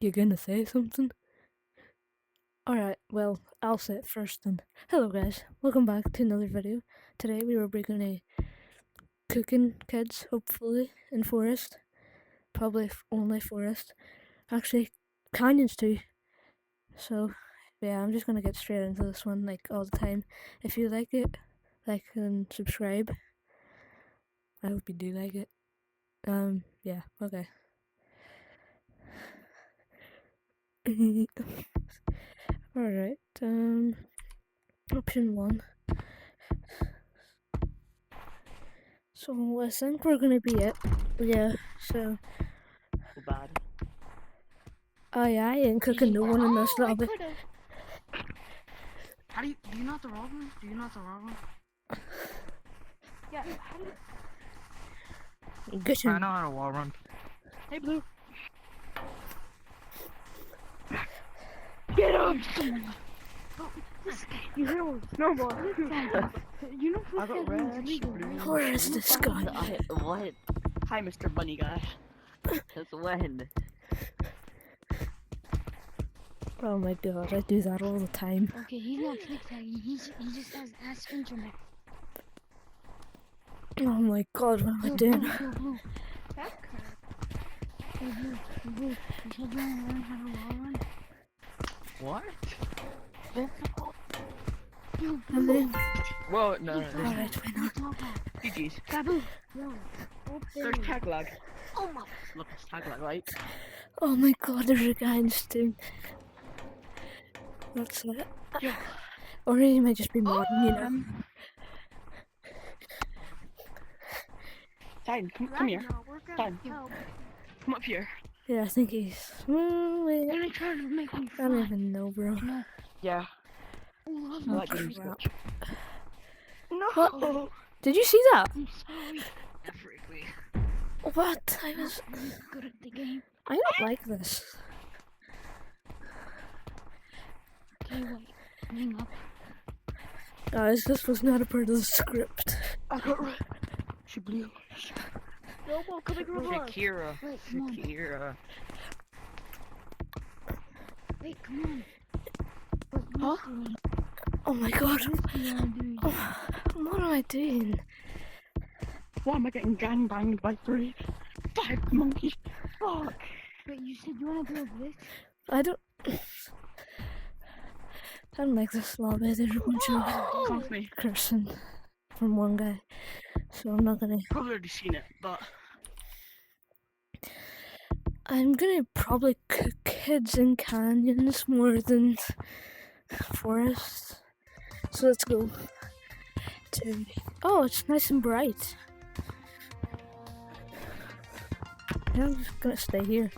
You gonna say something? Alright, well, I'll say it first then. Hello guys, welcome back to another video. Today we were bringing a cooking kids, hopefully, in forest. Probably only forest. Actually, canyons too. So, yeah, I'm just gonna get straight into this one, like, all the time. If you like it, like and subscribe. I hope you do like it. Yeah, okay. Alright, option 1. So I think we're gonna be it. Yeah, so. So bad. Oh yeah, I ain't cooking no one in this lobby. How do you know the robber? Do you know the robber? Yeah, how do you... Get I him. know how to wall run. Hey, Blue. Get him! You hit him with a snowball. You know I got red. Where is this guy? What? Hi, Mr. Bunny Guy. Since when? Oh my god, I do that all the time. Okay, he's not click tagging. He just has ass internet. Oh my god, what am I doing? Blue. Hey, Blue. You said you want to learn how to wall run? What? I'm in. Whoa, no. Alright, why not? GG's. Babu. No. There's tag lag. Oh my. Look, it's tag lag, right? Oh my god, there's a guy in Steam. That's it. Yeah. Or he might just be modding, you know. Titan, come here. Titan, come up here. Yeah, I think he's. Wait. Then I tried to make me I don't fly. even know, bro. Yeah. Oh, I I'm like getting crap. stuck. No. What? Did you see that? sorry. Freaky. What? I was. I'm good at the game. I don't like this. Okay, wait. Hang up. Guys, this was not a part of the script. I got red. She blew. Robo, come Shakira. Wait, come on. Shakira. Wait, come on. Wait, Huh? Oh my god. Oh. What am I doing? Why am I getting gangbanged by 5 monkeys? Fuck. Wait, you said you want to do a glitch? I don't like this lobby. There's a bunch of Come with me. cursing from one guy. So I'm not gonna. Probably already seen it, but I'm gonna probably cook kids in canyons more than forests. So let's go to. Oh, it's nice and bright. Yeah, I'm just gonna stay here.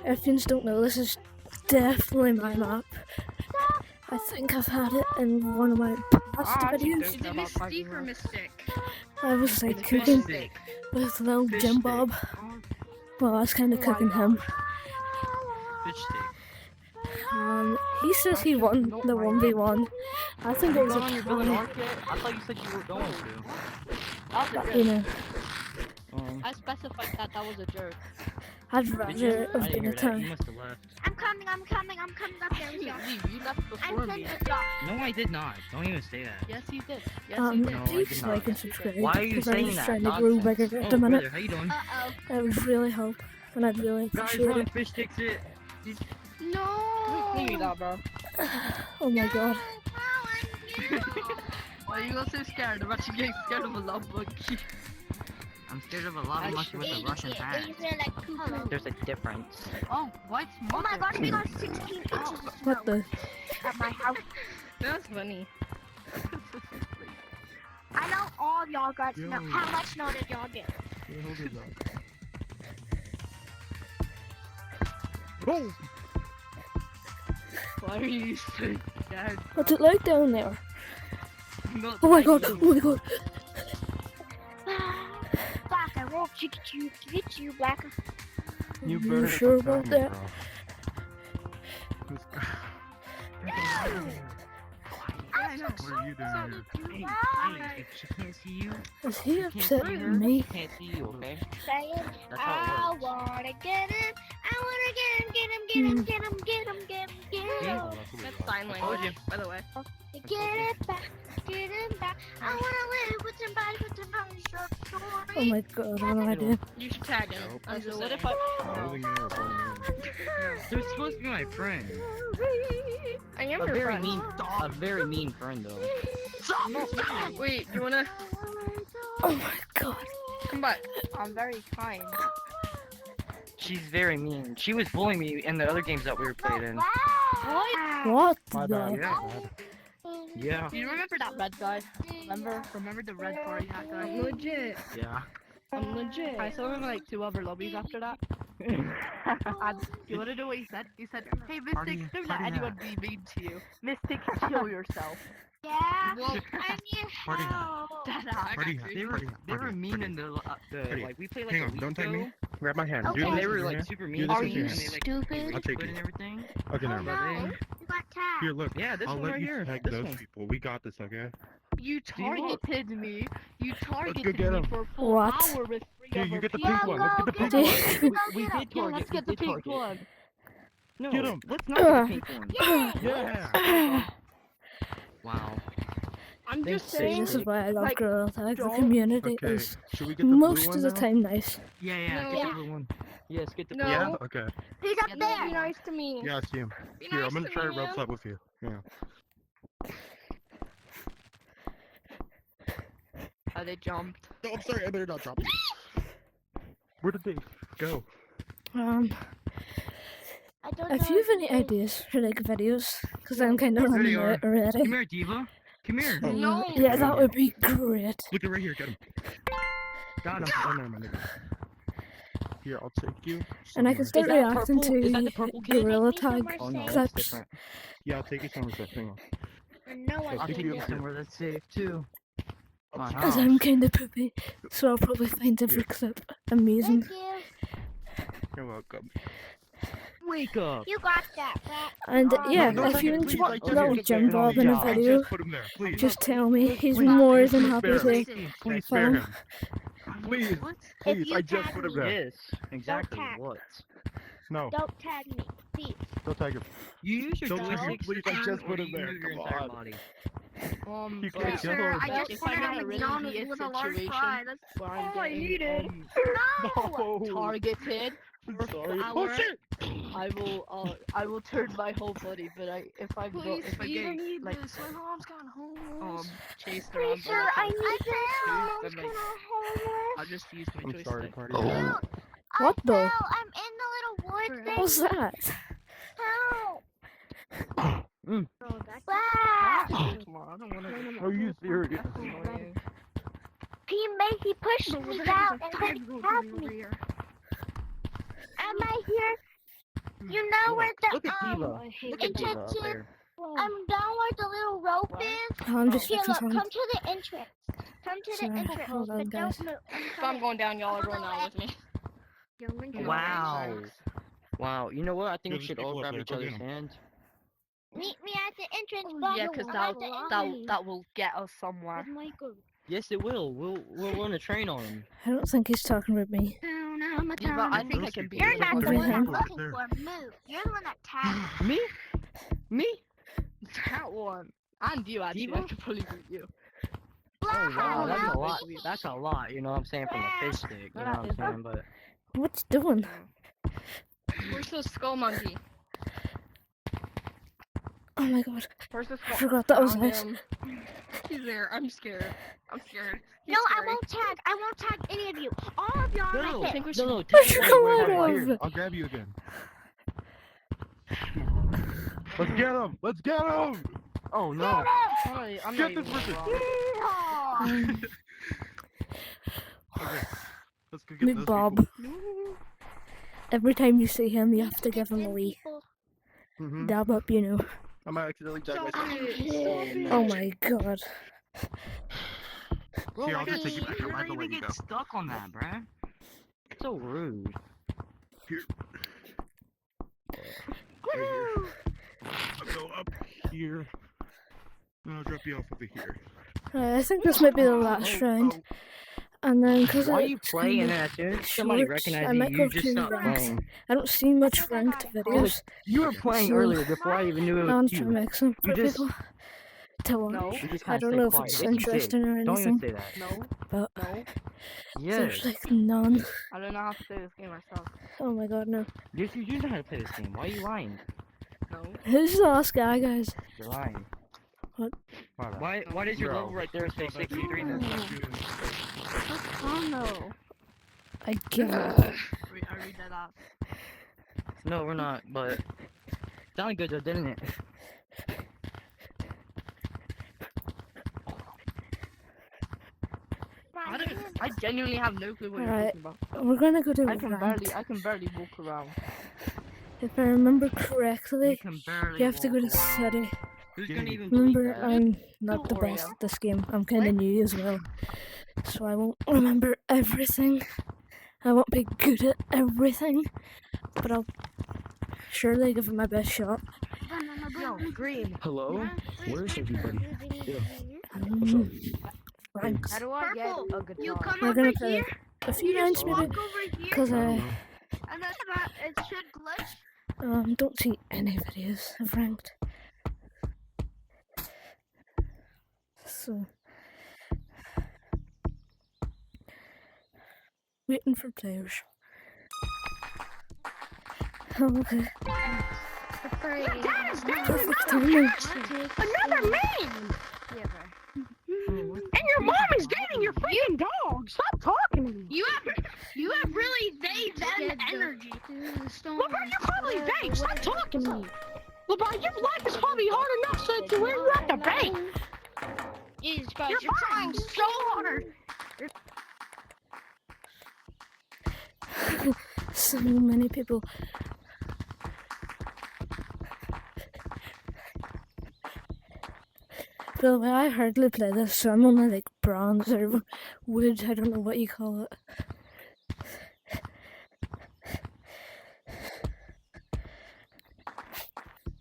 If you don't know, this is definitely my map. I think I've had it in one of my past videos. Is it Mystique or Mystic? I was like cooking with little Jim Bob. Well, I was kind of cooking him. Fish stick. He says he won the 1v1. I think it was a on your tie. building market? I thought you said you were going to. But, you know, I specified that was a jerk. I'd Did you? rather I have been didn't a hear that. You tie. must have left. I'm coming up there with y'all. Leave. You left I'm before coming me. with y'all. No, I did not. Don't even say that. Yes, you did. Yes, No, I did please not. like and subscribe. Why are you because I'm saying just that? trying to grow bigger at the minute. Brother, how you doing? Uh-oh. It would really help, and I'd really Guys, appreciate run, it. fish sticks it. No. Leave me that, bro. Oh my god. Why are you all so scared? I'm actually getting scared of a lava monkey. I'm scared of a lava monkey with a Russian hat. There's a difference. Oh, white Oh my gosh, we got 16 inches of snow What the? at my house. That's funny. I know all of y'all got snow. How much snow did y'all get? Oh! Why are you so scared? What's it like down there? Not Oh my god, like oh my god. Black, I won't get you, Black. You sure about that? I What are you doing here? Hey, if she can't see you, Is he can't upset see with her, me? she can't see you, okay? Saying, That's how I it works. wanna get him. I wanna get him. That's sign language, by the way. Get it back, get him back. I wanna live with somebody short story. Oh my god, what am I doing? You should tag him. I'm just Moving in here, reporting in. They're supposed to be my friend. I am A your very friend. mean friend though. Wait, you wanna Oh my god. come back? I'm very kind. She's very mean. She was bullying me in the other games that we were played in. What My the? bad. Yeah. my bad. Yeah. Do you remember that red guy? Remember the red party hat guy? I'm legit. Yeah. I'm legit. I saw him in like 2 other lobbies after that. And you wanna know what he said? He said, "Hey Mystic, Party- don't let party anyone be mean to you. Mystic, kill yourself." Yeah, Well, I need Party hat. help. Party hat. They were Party hat. they were Party mean hat. in the Party. like we played like Hang a on, week don't take me. ago, Grab my hand. Okay. Do and this they with were your like hand. super Do mean this to with me, your and hand. they like Stupid. I'll take quit you. and everything. Okay, never mind. Then- You got tagged. Here, look. Yeah, this I'll one let right you here. tag This those one. people. We got this, okay? you targeted me. You go targeted get me 'em. for a full What? hour with 3 Here, other you get the people. pink one. Let's get the pink go one. get Dude. Go We get 'em. did Yeah, target. let's we get the did pink target. one. No, Get 'em. let's not get the pink one. Yeah. Wow. I'm Thanks, just See, saying. this is why I love like, Gorilla Tag. The don't- community Okay. is Should we get the blue most one of the now? time nice. Yeah, yeah. No. Get the blue one. Yes, get the No. blue Yeah. one. Okay. He's up Be there. nice to me. Yeah, I see him. Be Here, nice I'm gonna to try to me, rub man. slap with you. Yeah. They jumped. No, I'm sorry. They're not dropping. Where did they go? Um, I don't if know you have if any they- ideas for like videos, because I'm kind of There running you are. out already. Come here, Diva. Come here. Oh. No. Yeah, that would be great. Look at right here. Get him. Got him. Oh, no, my nigga. Here, I'll take you. And I can somewhere. start that reacting purple? Is that the to purple kid? Gorilla Make me Tag somewhere Oh no, safe. that's clips. different. Yeah, I'll take you somewhere safe. Hang on. And no one I'll I'll can take take do you it. somewhere that's safe too. My Because house. I'm kind of poopy, so I'll probably find every clip amazing. Thank you. You're welcome. Wake up. You got that, right? And yeah, no, if take you it, please, enjoy I just little get Jim it. Bob in a Yeah. I video, just put him there. Please. just tell me. He's Please, more than please happy spare to. him. Please spare film. him. Please. What? Please, you I just tag put him me. there. Yes. Exactly. tag. What? No, Don't tag me, please. don't tag him. You use your Don't tag him, joystick please, I to just turn, put or him you there, move your come entire on. body? You but can't kill him. I just if wanted I'm a in a really McDonald's immediate with a large situation fry. That's where I'm all I getting, needed. No. targeted, I'm sorry. hour, Oh shit! I will turn my whole body. But if I'm if I get like My mom's kind of homeless. chased Pretty around, sure I need this. My I'm mom's like- kind of homeless. I'll just use my I'm sorry, joystick. party. Help! What I the? fell. I'm in the little wood What was thing. that? Help! Mm. Ah! Tomorrow. I don't want to. Are you serious? He pushed me down and then tagged me. Am I here? You know where Look the at Diva. Look at Diva up entrance is? there. I'm down where the little rope is. Oh, I'm just Here, fixing look, something. come to the entrance. Come to the Sorry, entrance, hold on, but guys. don't move. If I'm going down, y'all are going down with me. Wow. Wow. You know what? I think we There's should people all up grab there, each go get other's 'em. hand. Meet me at the entrance, Bob. Yeah, because I'm at the entrance. that will get us somewhere. Yes, it will. We'll run a train on him. I don't think he's talking about me. Diva, I think I can beat You're you. not the Everything. one I'm Right looking there. for. Move. You're the one that tagged. Me? Me? That one. And you actually. I Diva? could probably beat you. Oh wow, that's a Help lot. me. That's a lot. You know what I'm saying from a fish stick. You know what I'm saying? But What's doing? Where's the skull monkey? Oh my god. Where's the I skull? forgot that was Found nice. him. He's there. I'm scared. I'm scared. He's No, I scary. won't tag. I won't tag any of you. All of y'all no, are I think we no, should. no. Where'd take you it come away. out Here, of? I'll grab you again. Let's get him! Let's get him! Oh no. Sorry, I'm Get not this even person! wrong. Okay. Let's go get Big those Bob. Every time you see him, you have to give him a wee Mm-hmm. dab up, you know. I might accidentally tag myself. Oh my god. Bro, Here, I I'll just got take you back. you're I not don't let even you get go. stuck on that, bruh. So rude. Right here. I'll go up here. I'll drop you off over here. I think this might be the last round. And then, because Why it's you play and kinda then as soon as somebody short, recognizes I might you, go you just to stop ranks. playing. I don't see much ranked videos. You were playing So- earlier before I even knew it I'm was trying to you. make some for You just- people to watch. No. You just I kind don't of know stay if quiet. it's Yes, you did. interesting or Don't anything, even say that. No. but No. Yes. there's like none. I don't know how to play this game myself. Oh my god, no. Yes, you do know how to play this game. Why are you lying? No. Who's the last guy, guys? You're lying. What? Why does your Bro. level right there say 63 then? That's fun though. I give up. I read that out. No, we're not, but... Sounded good though, didn't it? I genuinely have no clue what you're Alright. talking about. We're gonna go to I can ranked. barely walk around. If I remember You correctly, can barely you have to go to walk around. city. Who's gonna even believe Remember, that? I'm not the Oreo. best at this game. I'm kind of new as well, so I won't remember everything. I won't be good at everything, but I'll surely give it my best shot. Yo, green. Hello? Where's everybody? Ranks. How do I get Purple, a guitar? you come We're over gonna play here. a few You rounds just maybe, walk over here, because I and then it should glitch. don't see any videos of ranked. So waiting for players. Oh, okay. Perfect timing. Another man! And your mom is dating your freaking dog. Stop talking to me. You have really them energy. LeBron, you probably bank. Stop talking to me. LeBron, your life is probably hard enough so to where you have to bank. Yes, guys, you're trying so hard. So many people. By the way, I hardly play this, so I'm only like bronze or wood, I don't know what you call it.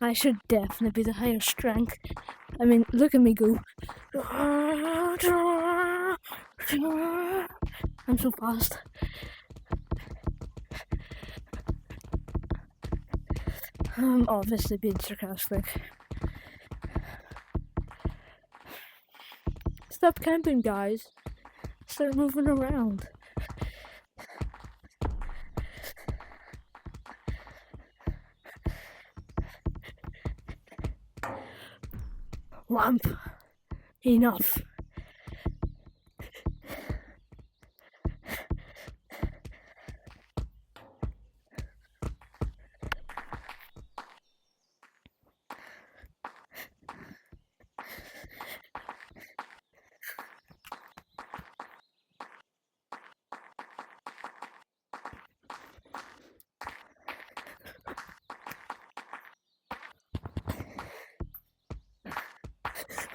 I should definitely be the higher strength. I mean, look at me go. I'm so fast. I'm obviously being sarcastic. Stop camping, guys. Start moving around. Lamp. Enough.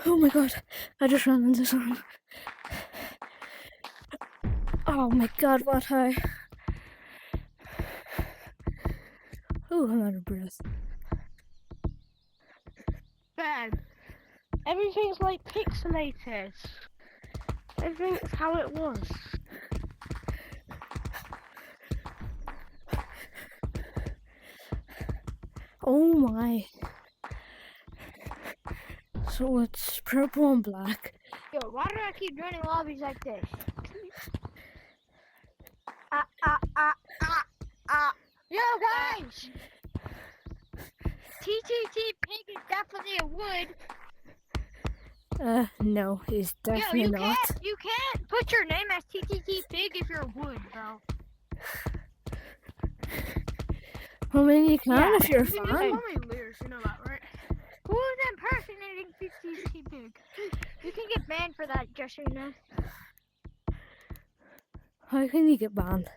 Oh my god, I just ran into someone. Oh my god, what high. Oh, I'm out of breath. Bad. Everything's like pixelated. Everything's how it was. Oh my. So it's purple and black. Yo, why do I keep joining lobbies like this? Yo, guys! TTT Pig is definitely a wood. No, he's Yo, definitely not. you can't put your name as TTT Pig if you're a wood, bro. I mean, you can if you're a You fan. know that, right? Who's impersonating TTT Pig? You can get banned for that, just so you know. How can you get banned?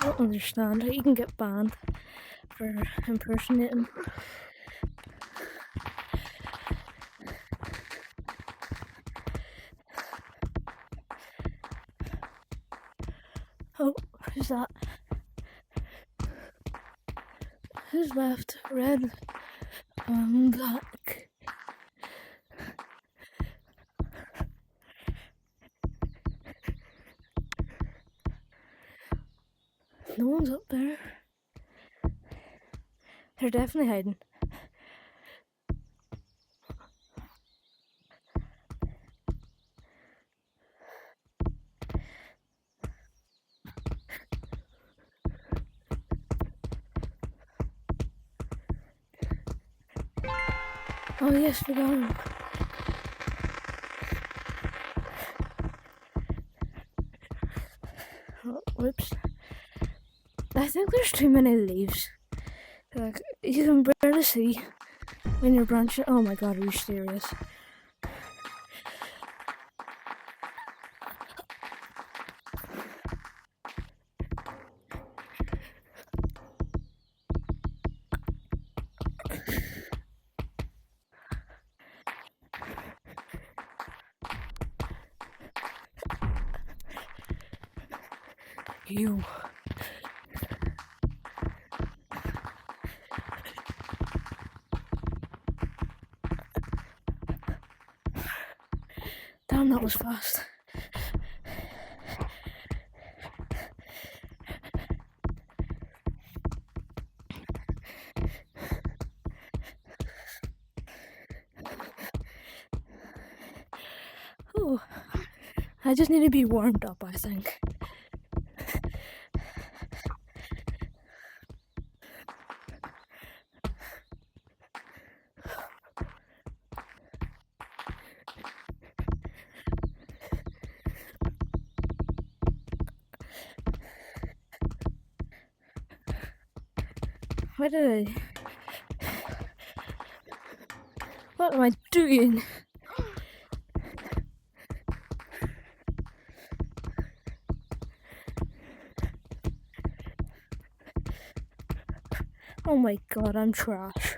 I don't understand how you can get banned for impersonating. Oh, who's that? Who's left? Red, black. No one's up there. They're definitely hiding. Oh yes, we got him. Oh, whoops. I think there's too many leaves. Like, you can barely see when you're branching. Oh my god, are you serious? You. Damn, that was fast. Oh, I just need to be warmed up, I think. What did What am I doing? Oh my god, I'm trash.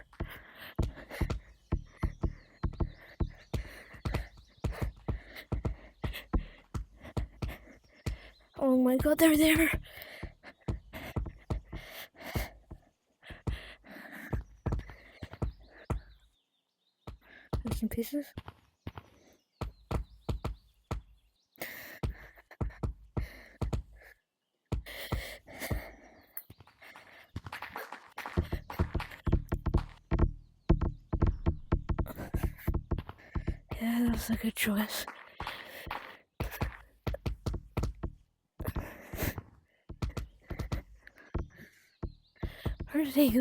Oh my god, they're there. Some pieces. Yeah, that's a good choice. Where did they go?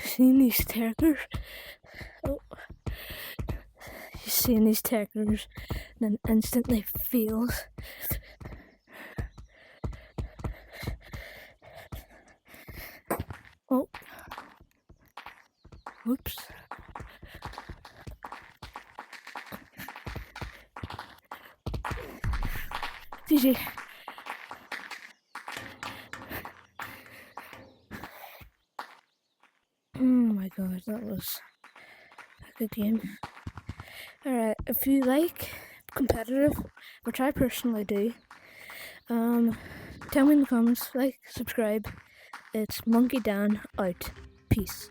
Seen these terriers? Oh, you seen these terriers and then instantly feels. Oh, whoops. GG. Oh my god, that was a good game. Alright, if you like competitive, which I personally do, tell me in the comments, like, subscribe. It's Monkey Dan out. Peace.